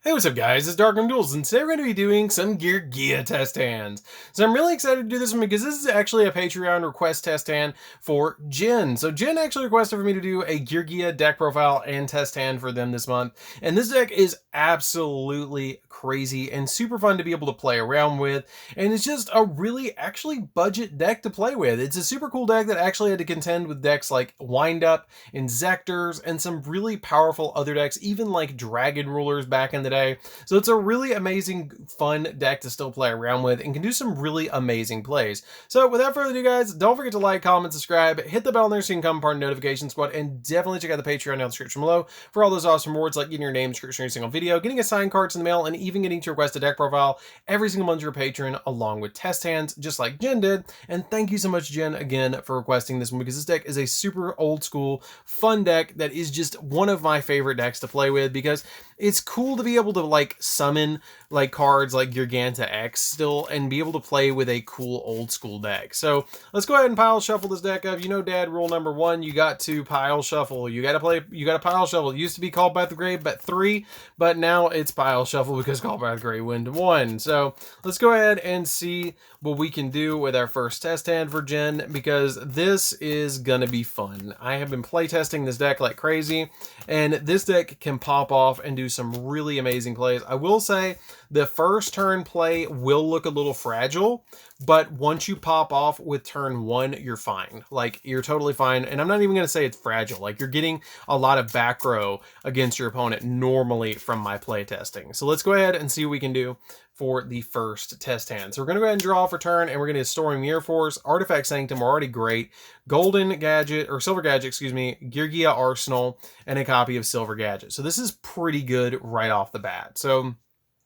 Hey, what's up guys, it's DarkArmedDuelist, and today we're going to be doing some Geargia test hands. So I'm really excited to do this one because this is actually a Patreon request test hand for Jin. So Jin actually requested for me to do a Geargia deck profile and test hand for them this month. And this deck is absolutely crazy and super fun to be able to play around with. And it's just a really actually budget deck to play with. It's a super cool deck that actually had to contend with decks like Wind Up and Zectors and some really powerful other decks, even like Dragon Rulers back in the day. So it's a really amazing, fun deck to still play around with and can do some really amazing plays. So without further ado, guys, don't forget to like, comment, subscribe, hit the bell on there so you can become part of the notification squad, and definitely check out the Patreon down in the description below for all those awesome rewards like getting your name description in every single video, getting assigned cards in the mail, and even getting to request a deck profile every single month you're a patron, along with test hands, just like Jen did. And thank you so much, Jen, again, for requesting this one, because this deck is a super old school, fun deck that is just one of my favorite decks to play with, because it's cool to be able to like summon like cards like Giganta X still and be able to play with a cool old school deck. So let's go ahead and pile shuffle this deck up. You know, Dad, rule number one, you got to pile shuffle. You got to pile shuffle. It used to be Called by the Grave but 3, but now it's pile shuffle because Called by the Grave went to 1. So let's go ahead and see what we can do with our first test hand for Jen, because this is gonna be fun. I have been playtesting this deck like crazy, and this deck can pop off and do some really amazing plays. I will say the first turn play will look a little fragile, but once you pop off with turn 1, you're fine. Like, you're totally fine. And I'm not even going to say it's fragile. Like, you're getting a lot of back row against your opponent normally from my play testing. So let's go ahead and see what we can do for the first test hand. So we're going to go ahead and draw for turn, and we're going to Storming Mirror Force, Artifact Sanctum, are already great, Golden Gadget, or Silver Gadget, excuse me, Geargia Arsenal, and a copy of Silver Gadget. So this is pretty good right off the bat. So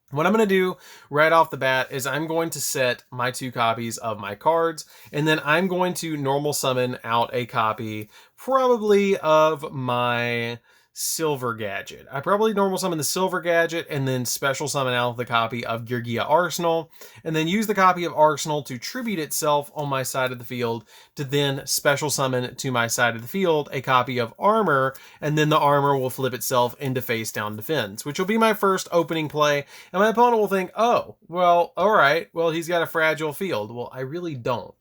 what I'm going to do right off the bat is I'm going to set my 2 copies of my cards, and then I'm going to normal summon out a copy probably of my Silver Gadget. I probably normal summon the Silver Gadget and then special summon out the copy of Geargia Arsenal, and then use the copy of Arsenal to tribute itself on my side of the field to then special summon to my side of the field a copy of Armor, and then the Armor will flip itself into face down defense, which will be my first opening play, and my opponent will think, oh, well, alright, well, he's got a fragile field. Well, I really don't.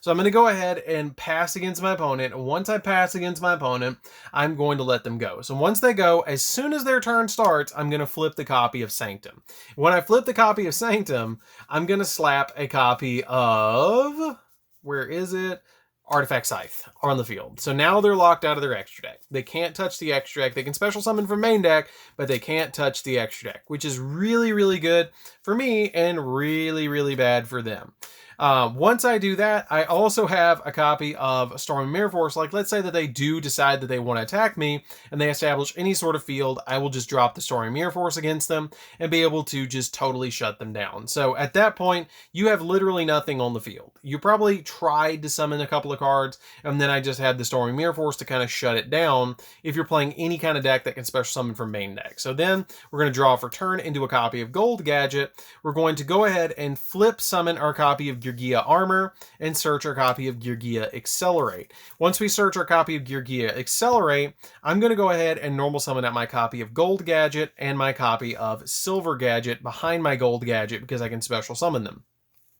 So I'm going to go ahead and pass against my opponent. Once I pass against my opponent, I'm going to let them go. So once they go, as soon as their turn starts, I'm going to flip the copy of Sanctum. When I flip the copy of Sanctum, I'm going to slap a copy of, where is it? Artifact Scythe on the field. So now they're locked out of their extra deck. They can't touch the extra deck. They can special summon from main deck, but they can't touch the extra deck, which is really, really good for me and really, really bad for them. Once I do that, I also have a copy of Storming Mirror Force. Like, let's say that they do decide that they want to attack me and they establish any sort of field, I will just drop the Storming Mirror Force against them and be able to just totally shut them down. So at that point, you have literally nothing on the field. You probably tried to summon a couple of cards, and then I just had the Storming Mirror Force to kind of shut it down if you're playing any kind of deck that can special summon from main deck. So then we're going to draw for turn into a copy of Gold Gadget. We're going to go ahead and flip summon our copy of Geargia Armor and search our copy of Geargia Accelerate. Once we search our copy of Geargia Accelerate, I'm going to go ahead and normal summon out my copy of Gold Gadget and my copy of Silver Gadget behind my Gold Gadget because I can special summon them.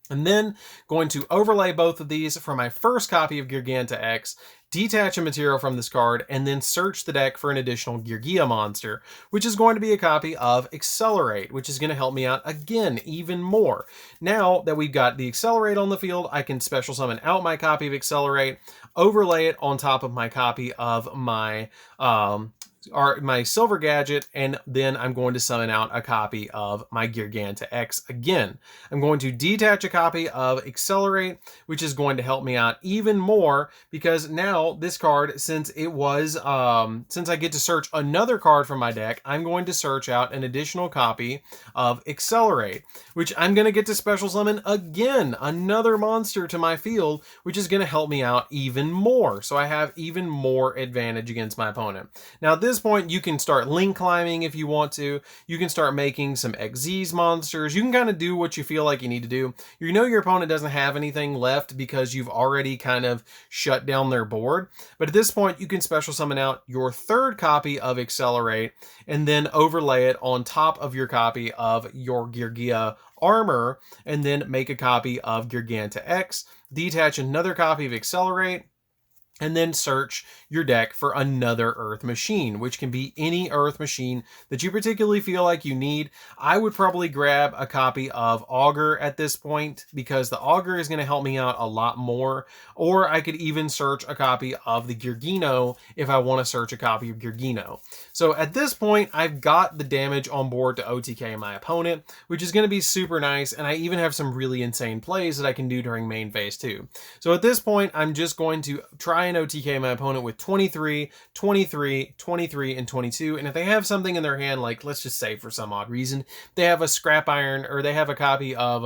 And then going to overlay both of these for my first copy of Giganta X, detach a material from this card, and then search the deck for an additional Geargia monster, which is going to be a copy of Accelerate, which is going to help me out again even more. Now that we've got the Accelerate on the field, I can special summon out my copy of Accelerate, overlay it on top of my copy of my Silver Gadget, and then I'm going to summon out a copy of my Giganta X again. I'm going to detach a copy of Accelerate, which is going to help me out even more, because now this card, since it was, since I get to search another card from my deck, I'm going to search out an additional copy of Accelerate, which I'm going to get to special summon again, another monster to my field, which is going to help me out even more. So I have even more advantage against my opponent. Now, this this point, you can start link climbing if you want to. You can start making some XZ monsters. You can kind of do what you feel like you need to do. You know your opponent doesn't have anything left because you've already kind of shut down their board. But at this point, you can special summon out your third copy of Accelerate and then overlay it on top of your copy of your Geargia armor, and then make a copy of Geargia X, detach another copy of Accelerate, and then search your deck for another Earth machine, which can be any Earth machine that you particularly feel like you need. I would probably grab a copy of Augur at this point, because the Augur is going to help me out a lot more. Or I could even search a copy of the Geargino if I want to search a copy of Geargino. So at this point, I've got the damage on board to OTK my opponent, which is going to be super nice. And I even have some really insane plays that I can do during main phase 2. So at this point, I'm just going to try and OTK my opponent with 23, 23, 23, and 22. And if they have something in their hand, like let's just say for some odd reason, they have a Scrap Iron, or they have a copy of,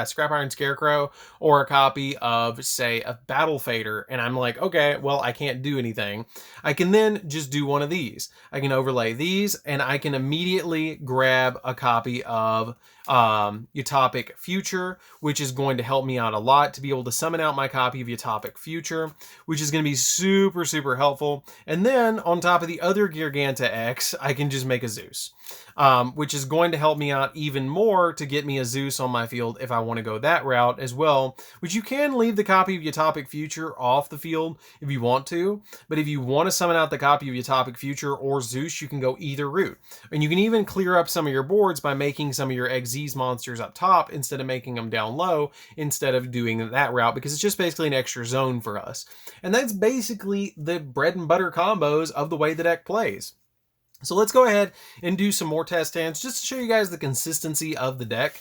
Scrap Iron Scarecrow, or a copy of, say, a Battle Fader, and I'm like, okay, well, I can't do anything. I can then just do one of these. I can overlay these, and I can immediately grab a copy of Utopic Future, which is going to help me out a lot to be able to summon out my copy of Utopic Future, which is going to be super, super helpful. And then on top of the other Geargia X, I can just make a Zeus, which is going to help me out even more to get me a Zeus on my field if I want to go that route as well, which you can leave the copy of Utopic Future off the field if you want to, but if you want to summon out the copy of Utopic Future or Zeus, you can go either route. And you can even clear up some of your boards by making some of your XZ monsters up top instead of making them down low, instead of doing that route, because it's just basically an extra zone for us. And that's basically the bread and butter combos of the way the deck plays. So let's go ahead and do some more test hands just to show you guys the consistency of the deck.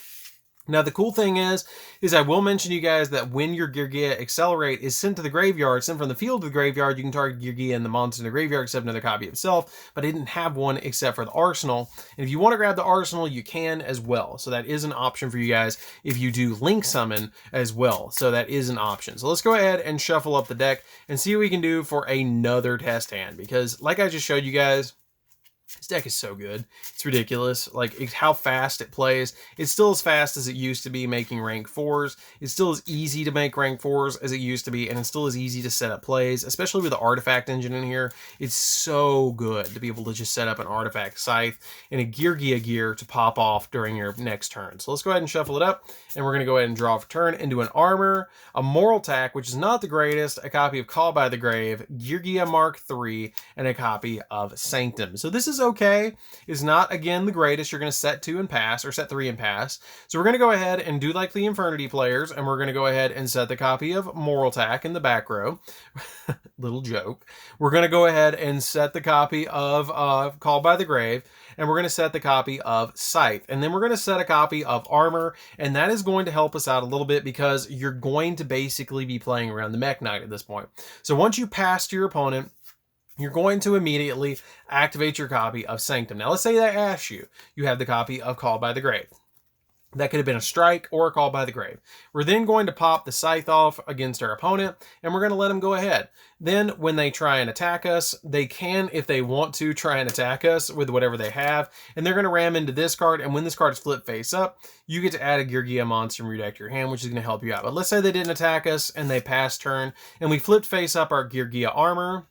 Now, the cool thing is I will mention to you guys that when your Geargia Accelerate is sent to the graveyard, sent from the field to the graveyard, you can target Geargia and the monster in the graveyard except another copy of itself, but I didn't have one except for the Arsenal. And if you want to grab the Arsenal, you can as well. So that is an option for you guys if you do Link Summon as well. So that is an option. So let's go ahead and shuffle up the deck and see what we can do for another test hand, because like I just showed you guys, this deck is so good. It's ridiculous. Like how fast it plays. It's still as fast as it used to be making rank 4s. It's still as easy to make rank 4s as it used to be. And it's still as easy to set up plays, especially with the artifact engine in here. It's so good to be able to just set up an artifact scythe and a Geargia gear to pop off during your next turn. So let's go ahead and shuffle it up. And we're going to go ahead and draw for turn and do an armor, a moral tack, which is not the greatest, a copy of Call by the Grave, Geargia Mark III, and a copy of Sanctum. So this is okay. It's not, again, the greatest. You're going to set 2 and pass, or set 3 and pass. So we're going to go ahead and do like the Infernity players, and we're going to go ahead and set the copy of Moral Tack in the back row. Little joke. We're going to go ahead and set the copy of Call by the Grave, and we're going to set the copy of Scythe. And then we're going to set a copy of Armor, and that is going to help us out a little bit because you're going to basically be playing around the Mech Knight at this point. So once you pass to your opponent, you're going to immediately activate your copy of Sanctum. Now, let's say they ask you, you have the copy of Call by the Grave. That could have been a strike or a Call by the Grave. We're then going to pop the Scythe off against our opponent, and we're going to let them go ahead. Then, when they try and attack us, they can, if they want to, try and attack us with whatever they have, and they're going to ram into this card, and when this card is flipped face up, you get to add a Geargia monster from your deck to your hand, which is going to help you out. But let's say they didn't attack us, and they passed turn, and we flipped face up our Geargia armor,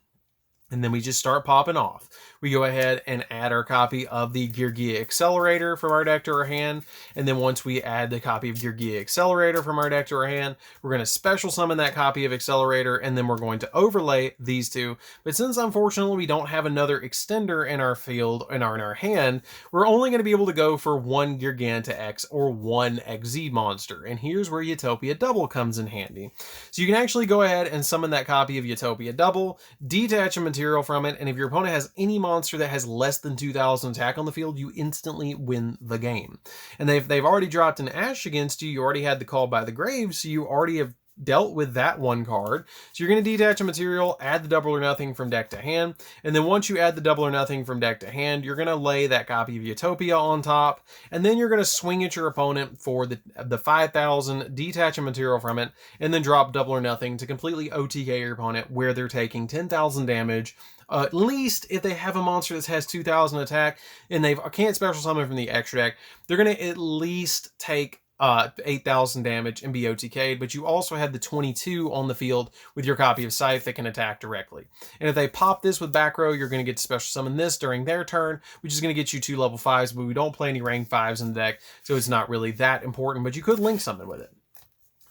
and then we just start popping off. We go ahead and add our copy of the Geargia Accelerator from our deck to our hand. And then once we add the copy of Geargia Accelerator from our deck to our hand, we're going to special summon that copy of Accelerator, and then we're going to overlay these two. But since unfortunately we don't have another extender in our field, in our hand, we're only going to be able to go for one Geargia X or one XZ monster. And here's where Utopia Double comes in handy. So you can actually go ahead and summon that copy of Utopia Double, detach a material from it, and if your opponent has any monster that has less than 2,000 attack on the field, you instantly win the game. And they've already dropped an Ash against you. You already had the Call by the Grave, so you already have dealt with that one card. So you're going to detach a material, add the double or nothing from deck to hand, and then once you add the double or nothing from deck to hand, you're going to lay that copy of Utopia on top, and then you're going to swing at your opponent for the 5,000, detach a material from it, and then drop double or nothing to completely OTK your opponent where they're taking 10,000 damage At least if they have a monster that has 2,000 attack and they can't special summon from the extra deck, they're going to at least take 8,000 damage and be OTK'd, but you also have the 22 on the field with your copy of Scythe that can attack directly. And if they pop this with back row, you're going to get to special summon this during their turn, which is going to get you 2 level 5s, but we don't play any rank 5s in the deck, so it's not really that important, but you could link summon with it.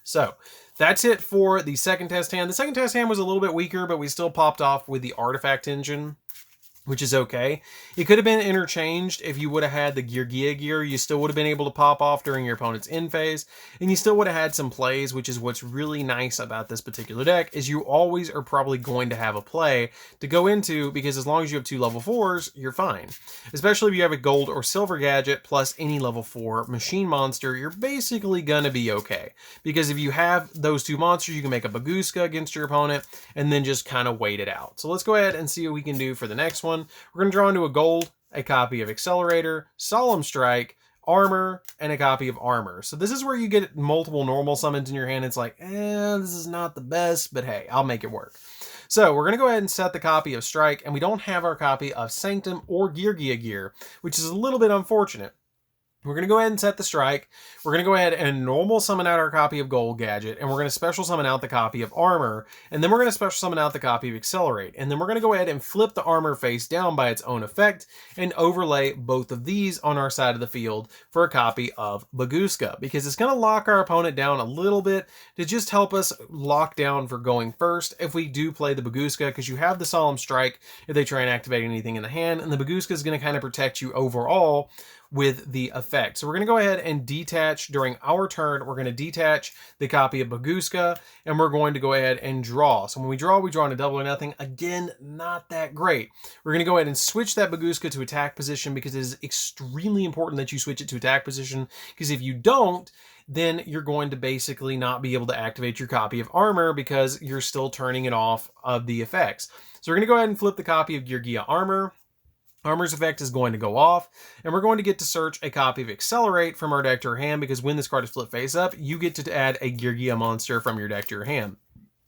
So that's it for the second test hand. The second test hand was a little bit weaker, but we still popped off with the artifact engine, which is okay. It could have been interchanged if you would have had the Geargia gear. You still would have been able to pop off during your opponent's end phase, and you still would have had some plays, which is what's really nice about this particular deck, is you always are probably going to have a play to go into, because as long as you have 2 level 4s, you're fine. Especially if you have a gold or silver gadget plus any level 4 machine monster, you're basically gonna be okay. Because if you have those 2 monsters, you can make a Baguska against your opponent, and then just kind of wait it out. So let's go ahead and see what we can do for the next one. We're going to draw into a gold, a copy of Accelerator, Solemn Strike, Armor, and a copy of Armor. So this is where you get multiple normal summons in your hand. It's like, this is not the best, but hey, I'll make it work. So we're going to go ahead and set the copy of Strike, and we don't have our copy of Sanctum or Geargia gear, which is a little bit unfortunate. We're going to go ahead and set the Strike. We're going to go ahead and normal summon out our copy of Gold Gadget, and we're going to special summon out the copy of Armor, and then we're going to special summon out the copy of Accelerate, and then we're going to go ahead and flip the Armor face down by its own effect and overlay both of these on our side of the field for a copy of Baguska, because it's going to lock our opponent down a little bit to just help us lock down for going first if we do play the Baguska, because you have the Solemn Strike if they try and activate anything in the hand, and the Baguska is going to kind of protect you overall with the effect. So we're going to go ahead and detach during our turn. We're going to detach the copy of Baguska, and we're going to go ahead and draw. So when we draw into double or nothing. Again, not that great. We're going to go ahead and switch that Baguska to attack position, because it is extremely important that you switch it to attack position, because if you don't, then you're going to basically not be able to activate your copy of Armor because you're still turning it off of the effects. So we're going to go ahead and flip the copy of Geargia Armor. Armor's effect is going to go off, and we're going to get to search a copy of Accelerate from our deck to our hand, because when this card is flipped face up, you get to add a Geargia monster from your deck to your hand.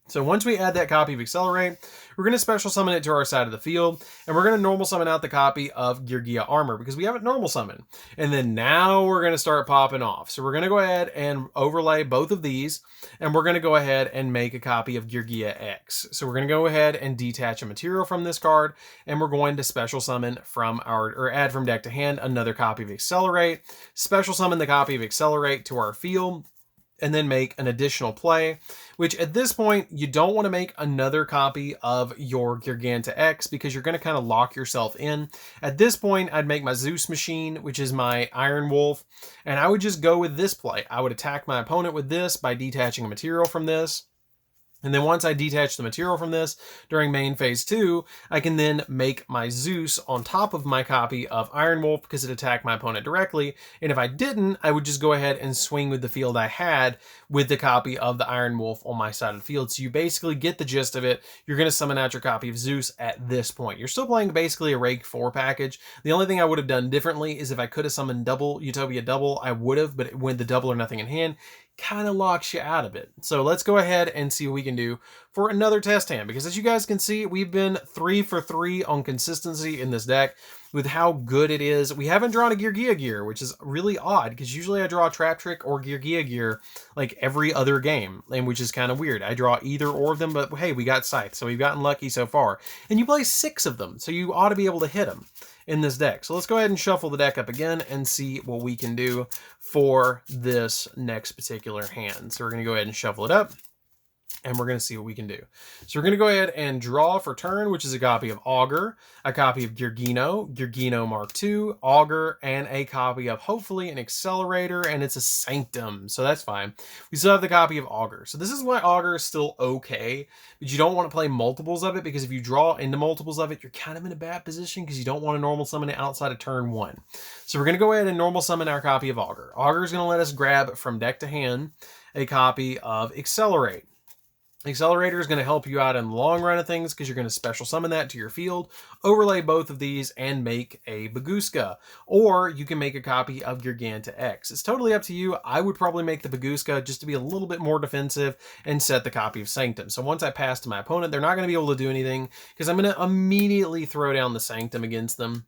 So once we add that copy of Accelerate, we're going to special summon it to our side of the field, and we're going to normal summon out the copy of Geargia Armor, because we have it normal summon. And then now we're going to start popping off. So we're going to go ahead and overlay both of these, and we're going to go ahead and make a copy of Geargia X. So we're going to go ahead and detach a material from this card, and we're going to special summon from or add from deck to hand another copy of Accelerate, special summon the copy of Accelerate to our field, and then make an additional play, which at this point, you don't want to make another copy of your Geargia X, because you're going to kind of lock yourself in. At this point, I'd make my Zeus machine, which is my Iron Wolf, and I would just go with this play. I would attack my opponent with this by detaching a material from this. And then once I detach the material from this during main phase 2, I can then make my Zeus on top of my copy of Iron Wolf, because it attacked my opponent directly. And if I didn't, I would just go ahead and swing with the field I had with the copy of the Iron Wolf on my side of the field. So you basically get the gist of it. You're going to summon out your copy of Zeus at this point. You're still playing basically a Rake 4 package. The only thing I would have done differently is if I could have summoned double Utopia double, I would have, but with the double or nothing in hand, kind of locks you out of it. So let's go ahead and see what we can do for another test hand, because as you guys can see, we've been 3 for 3 on consistency in this deck with how good it is. We haven't drawn a Geargia gear, which is really odd, because usually I draw a Trap Trick or Geargia gear like every other game, and which is kind of weird. I draw either or of them, but hey, we got Scythe, so we've gotten lucky so far. And you play 6 of them, so you ought to be able to hit them in this deck. So let's go ahead and shuffle the deck up again and see what we can do for this next particular hand. So we're going to go ahead and shuffle it up, and we're going to see what we can do. So we're going to go ahead and draw for turn, which is a copy of Augur, a copy of Geargia Mark II, Augur, and a copy of hopefully an Accelerator, and it's a Sanctum, so that's fine. We still have the copy of Augur. So this is why Augur is still okay, but you don't want to play multiples of it, because if you draw into multiples of it, you're kind of in a bad position, because you don't want to normal summon it outside of turn 1. So we're going to go ahead and normal summon our copy of Augur. Augur is going to let us grab from deck to hand a copy of Accelerate. Accelerator is going to help you out in the long run of things because you're going to special summon that to your field, overlay both of these, and make a Bagooska. Or you can make a copy of Geargia X. It's totally up to you. I would probably make the Bagooska just to be a little bit more defensive and set the copy of Sanctum. So once I pass to my opponent, they're not going to be able to do anything because I'm going to immediately throw down the Sanctum against them.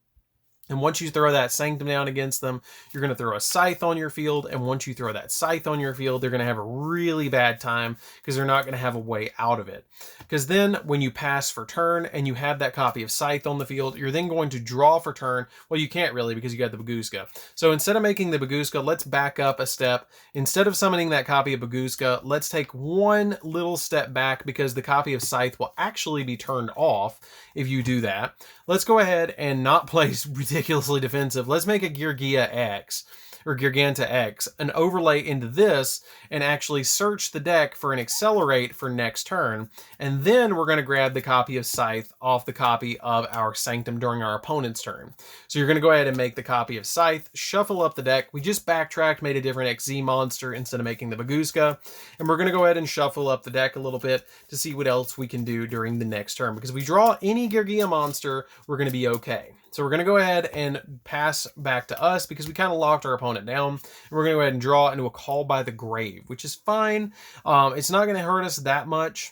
And once you throw that Sanctum down against them, you're going to throw a Scythe on your field. And once you throw that Scythe on your field, they're going to have a really bad time because they're not going to have a way out of it. Because then when you pass for turn and you have that copy of Scythe on the field, you're then going to draw for turn. Well, you can't really because you got the Bagooska. So instead of making the Bagooska, let's back up a step. Instead of summoning that copy of Bagooska, let's take one little step back because the copy of Scythe will actually be turned off if you do that. Let's go ahead and not play ridiculously defensive. Let's make a Geargia X or Geargia X, an overlay into this, and actually search the deck for an accelerate for next turn. And then we're going to grab the copy of Scythe off the copy of our Sanctum during our opponent's turn. So you're going to go ahead and make the copy of Scythe, shuffle up the deck. We just backtracked, made a different XZ monster instead of making the Bagooska. And we're going to go ahead and shuffle up the deck a little bit to see what else we can do during the next turn. Because if we draw any Geargia monster, we're going to be okay. So we're going to go ahead and pass back to us because we kind of locked our opponent down. And we're going to go ahead and draw into a Call by the Grave, which is fine. It's not going to hurt us that much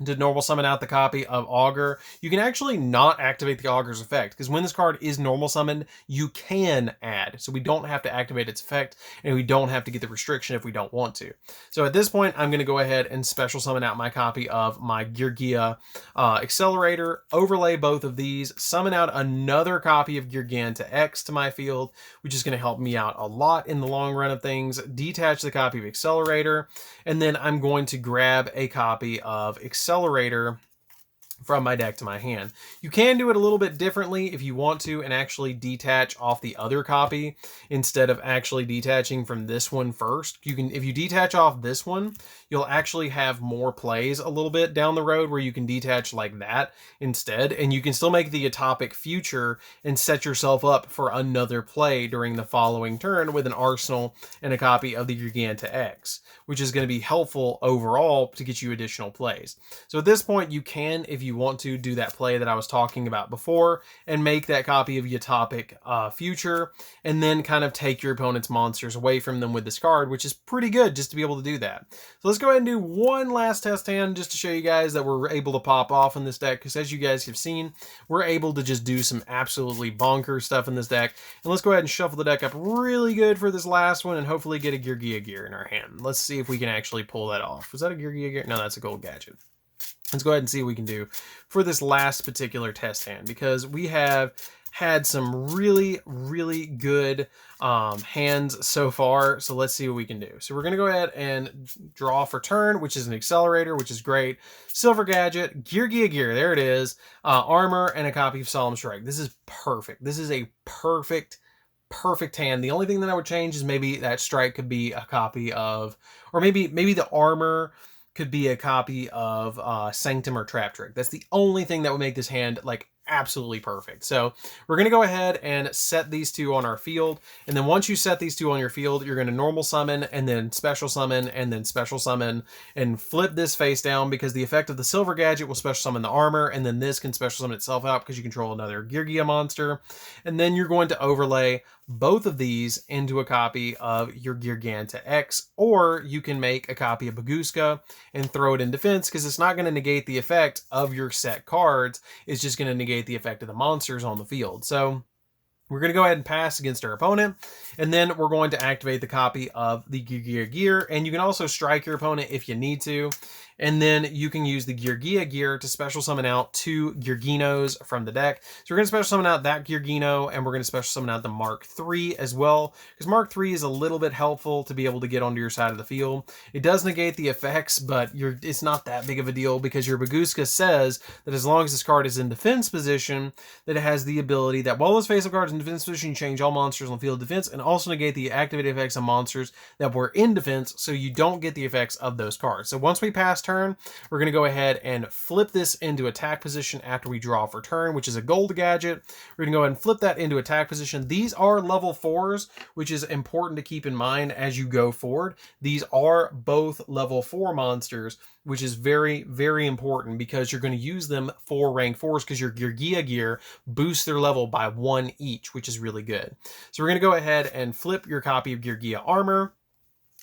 to normal summon out the copy of Augur. You can actually not activate the Augur's effect because when this card is normal summoned, you can add. So we don't have to activate its effect and we don't have to get the restriction if we don't want to. So at this point, I'm going to go ahead and special summon out my copy of my Geargia Accelerator, overlay both of these, summon out another copy of Geargia X to my field, which is going to help me out a lot in the long run of things, detach the copy of Accelerator, and then I'm going to grab a copy of Accelerator from my deck to my hand. You can do it a little bit differently if you want to and actually detach off the other copy instead of actually detaching from this one first. You can, if you detach off this one, you'll actually have more plays a little bit down the road where you can detach like that instead, and you can still make the Atopic Future and set yourself up for another play during the following turn with an arsenal and a copy of the Geargia X, which is going to be helpful overall to get you additional plays. So at this point, you can, if you want to, do that play that I was talking about before and make that copy of Atopic Future and then kind of take your opponent's monsters away from them with this card, which is pretty good just to be able to do that. So let's go ahead and do one last test hand just to show you guys that we're able to pop off in this deck, because as you guys have seen, we're able to just do some absolutely bonkers stuff in this deck. And let's go ahead and shuffle the deck up really good for this last one and hopefully get a Geargia gear in our hand. Let's see if we can actually pull that off. Was that a Geargia gear? No, that's a gold gadget. Let's go ahead and see what we can do for this last particular test hand, because we have had some really, really good hands so far. So let's see what we can do. So we're going to go ahead and draw for turn, which is an Accelerator, which is great. Silver Gadget, Geargia gear, there it is. Armor, and a copy of Solemn Strike. This is perfect. This is a perfect hand. The only thing that I would change is maybe that strike could be a copy of, or maybe the armor could be a copy of Sanctum or Trap Trick. That's the only thing that would make this hand like absolutely perfect. So we're going to go ahead and set these two on our field. And then once you set these two on your field, you're going to normal summon and then special summon and then special summon and flip this face down, because the effect of the Silver Gadget will special summon the armor, and then this can special summon itself out because you control another Geargia monster. And then you're going to overlay both of these into a copy of your Geargia X, or you can make a copy of Bagooska and throw it in defense, because it's not going to negate the effect of your set cards. It's just going to negate the effect of the monsters on the field. So we're going to go ahead and pass against our opponent, and then we're going to activate the copy of the Geargia gear, and you can also strike your opponent if you need to. And then you can use the Geargia gear to special summon out 2 Gearginos from the deck. So we're going to special summon out that Geargino, and we're going to special summon out the Mark III as well, because Mark III is a little bit helpful to be able to get onto your side of the field. It does negate the effects, but it's not that big of a deal, because your Bagooska says that as long as this card is in defense position, that it has the ability that while this face-up card is in defense position, you change all monsters on the field of defense, and also negate the activated effects of monsters that were in defense, so you don't get the effects of those cards. So once we pass turn, turn. We're going to go ahead and flip this into attack position after we draw for turn, which is a gold gadget. We're going to go ahead and flip that into attack position. These are level 4s, which is important to keep in mind as you go forward. These are both level 4 monsters, which is very, very important because you're going to use them for rank 4s because your Geargia gear boosts their level by 1 each, which is really good. So we're going to go ahead and flip your copy of Geargia armor.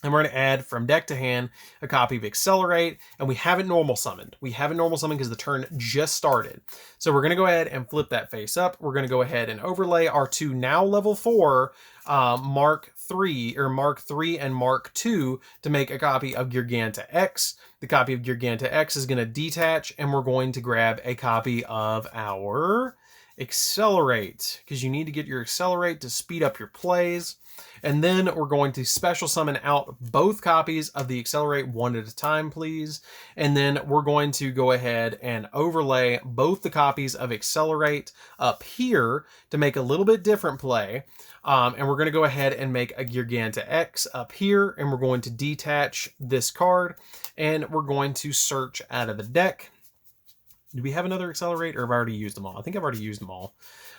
And we're going to add from deck to hand a copy of Accelerate, and we haven't normal summoned. We haven't normal summoned because the turn just started. So we're going to go ahead and flip that face up. We're going to go ahead and overlay our two now level 4 Mark 3 and Mark 2 to make a copy of Geargia X. The copy of Geargia X is going to detach, and we're going to grab a copy of our Accelerate because you need to get your Accelerate to speed up your plays. And then we're going to special summon out both copies of the Accelerate one at a time, please. And then we're going to go ahead and overlay both the copies of Accelerate up here to make a little bit different play. And we're going to go ahead and make a Geargia X up here. And we're going to detach this card. And we're going to search out of the deck. Do we have another Accelerate, or have I already used them all? I think I've already used them all.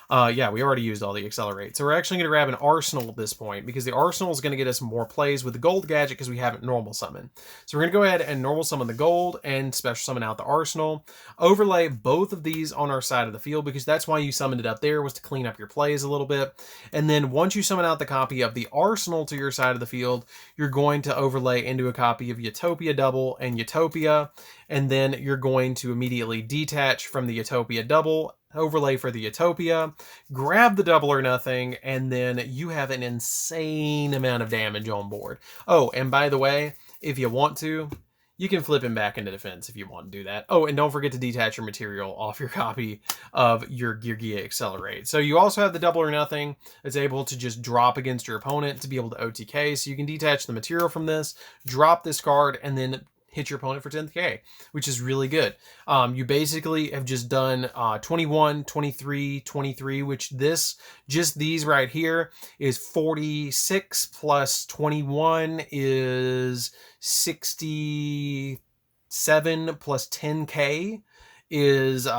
Yeah, we already used all the Accelerate. So we're actually going to grab an Arsenal at this point because the Arsenal is going to get us more plays with the gold gadget because we haven't normal summoned. So we're going to go ahead and normal summon the gold and special summon out the Arsenal. Overlay both of these on our side of the field because that's why you summoned it up there, was to clean up your plays a little bit. And then once you summon out the copy of the Arsenal to your side of the field, you're going to overlay into a copy of Utopia Double and Utopia. And then you're going to immediately detach from the Utopia Double, overlay for the Utopia, grab the Double or Nothing, and then you have an insane amount of damage on board. Oh, and by the way, if you want to, you can flip him back into defense if you want to do that. Oh, and don't forget to detach your material off your copy of your Geargia Accelerate. So you also have the Double or Nothing that's able to just drop against your opponent to be able to OTK. So you can detach the material from this, drop this card, and then hit your opponent for 10k, which is really good. You basically have just done 21, 23, 23, which just these right here is 46 plus 21 is 67 plus 10k is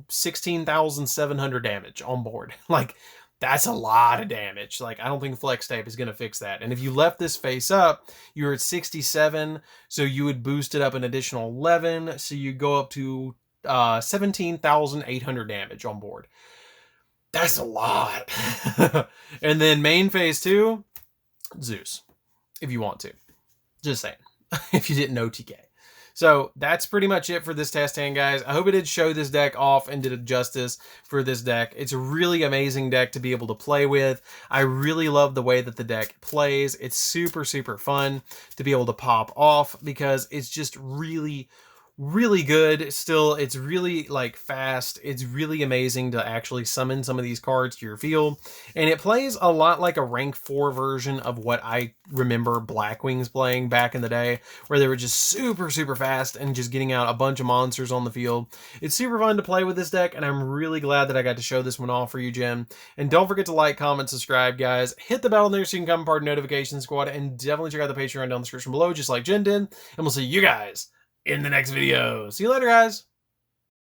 16,700 damage on board. Like, that's a lot of damage. Like, I don't think Flex Tape is going to fix that. And if you left this face up, you're at 67, so you would boost it up an additional 11, so you go up to 17,800 damage on board. That's a lot. And then main phase 2, Zeus, if you want to. Just saying, if you didn't know TK. So that's pretty much it for this test hand, guys. I hope it did show this deck off and did justice for this deck. It's a really amazing deck to be able to play with. I really love the way that the deck plays. It's super, super fun to be able to pop off because it's just really good. Still, it's really like fast. It's really amazing to actually summon some of these cards to your field, and it plays a lot like a rank 4 version of what I remember Blackwings playing back in the day, where they were just super fast and just getting out a bunch of monsters on the field. It's super fun to play with this deck, and I'm really glad that I got to show this one off for you, Jim. And don't forget to like, comment, subscribe, guys. Hit the bell there so you can become part of Notification Squad, and definitely check out the Patreon down in the description below, just like Jen did, and we'll see you guys in the next video. See you later, guys.